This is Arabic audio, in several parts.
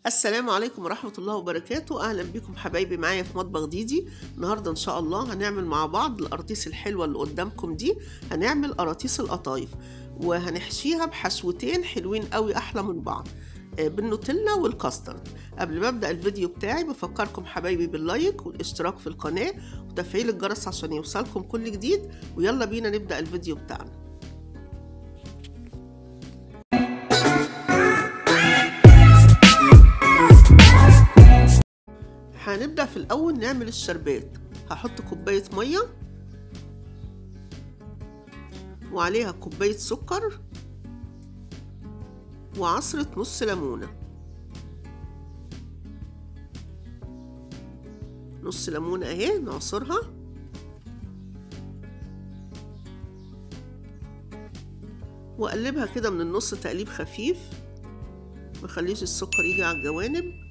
السلام عليكم ورحمة الله وبركاته. أهلا بكم حبايبي معايا في مطبخ ديدي. النهاردة إن شاء الله هنعمل مع بعض القراطيس الحلوة اللي قدامكم دي. هنعمل قراطيس القطايف وهنحشيها بحشوتين حلوين قوي أحلى من بعض، بالنوتيلا والكاسترد. قبل ما أبدأ الفيديو بتاعي بفكركم حبايبي باللايك والاشتراك في القناة وتفعيل الجرس عشان يوصلكم كل جديد. ويلا بينا نبدأ الفيديو بتاعنا. هنبدأ في الأول نعمل الشربات. هحط كوباية مية وعليها كوباية سكر وعصرة نص ليمونة، نص ليمونة اهي نعصرها، وأقلبها كده من النص تقليب خفيف، مخليش السكر يجي على الجوانب.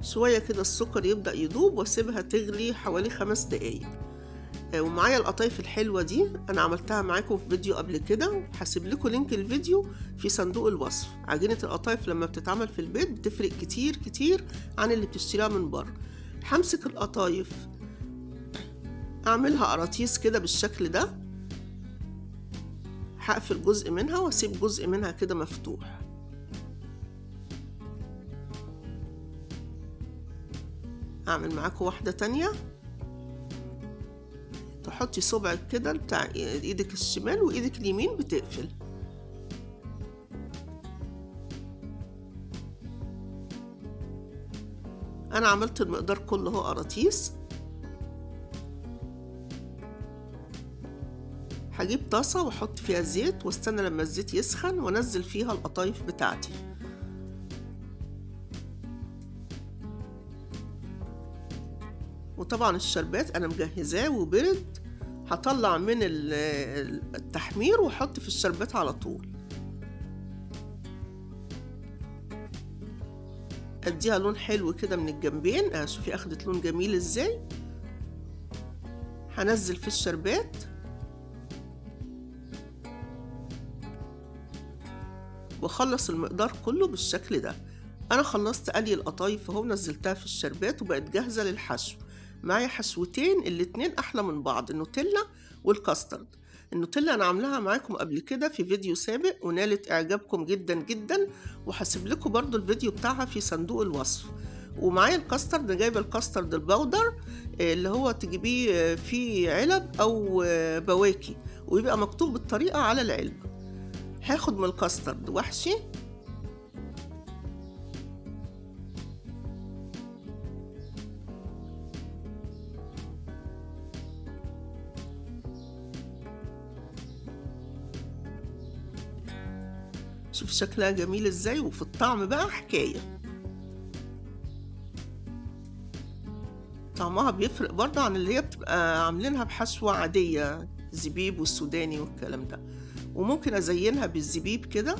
شوية كده السكر يبدأ يدوب واسيبها تغلي حوالي 5 دقايق. ومعايا القطايف الحلوة دي أنا عملتها معاكم في فيديو قبل كده، هسيب لكم لينك الفيديو في صندوق الوصف. عجينة القطايف لما بتتعمل في البيت بتفرق كتير كتير عن اللي بتشتريها من بره. همسك القطايف أعملها قراطيس كده بالشكل ده، هقفل جزء منها واسيب جزء منها كده مفتوح. أعمل معاكم واحدة تانية. تحطي صبعك كده بتاع ايدك الشمال وايدك اليمين بتقفل. انا عملت المقدار كله اهو قراطيس. هجيب طاسة واحط فيها زيت واستنى لما الزيت يسخن وانزل فيها القطايف بتاعتي. وطبعا الشربات انا مجهزاه وبرد، هطلع من التحمير واحط في الشربات على طول. اديها لون حلو كده من الجنبين. شوفي اخدت لون جميل ازاي. هنزل في الشربات واخلص المقدار كله بالشكل ده. انا خلصت قلي القطايف اهو، نزلتها في الشربات وبقت جاهزه للحشو. معايا حشوتين الاتنين احلى من بعض، النوتيلا والكاسترد. النوتيلا انا عاملاها معاكم قبل كده في فيديو سابق ونالت اعجابكم جدا جدا، وهسيب لكم برضو الفيديو بتاعها في صندوق الوصف. ومعايا الكاسترد، جايبه الكاسترد البودر اللي هو تجيبيه في علب او بواكي ويبقى مكتوب الطريقه على العلبه. هاخد من الكاسترد واحشي. شوف شكلها جميل ازاي، وفي الطعم بقى حكاية. طعمها بيفرق برضه عن اللي هي بتبقى عاملينها بحشوة عادية، زبيب والسوداني والكلام ده. وممكن ازينها بالزبيب كده،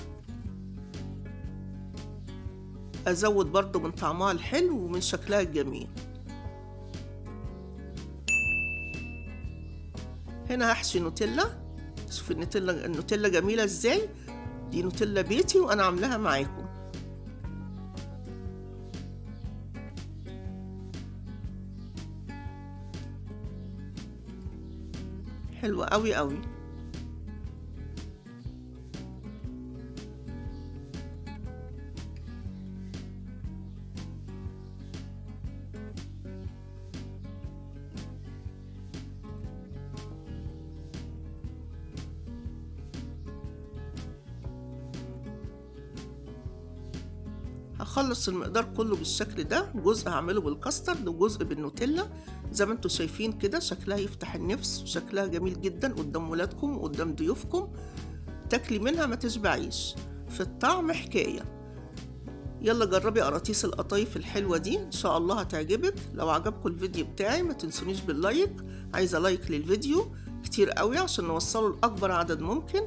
ازود برضه من طعمها الحلو ومن شكلها الجميل. هنا هحشي نوتيلا. شوف النوتيلا جميلة ازاي. دي نوتيلا بيتي وانا عاملاها معاكم. حلوة قوي قوي. هخلص المقدار كله بالشكل ده، جزء هعمله بالكاسترد وجزء بالنوتيلا. زي ما انتوا شايفين كده شكلها يفتح النفس وشكلها جميل جدا قدام ولادكم وقدام ضيوفكم. تاكلي منها ما تشبعيش، في الطعم حكاية. يلا جربي قراطيس القطايف الحلوة دي، ان شاء الله هتعجبك. لو عجبكم الفيديو بتاعي ما تنسونيش باللايك. عايزة لايك للفيديو كتير قوي عشان نوصله لأكبر عدد ممكن.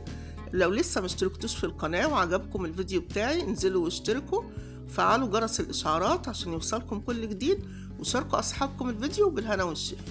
لو لسه مشتركتوش في القناة وعجبكم الفيديو بتاعي انزلوا واشتركوا، فعلوا جرس الإشعارات عشان يوصلكم كل جديد، وشاركوا أصحابكم الفيديو بالهنا والشفا.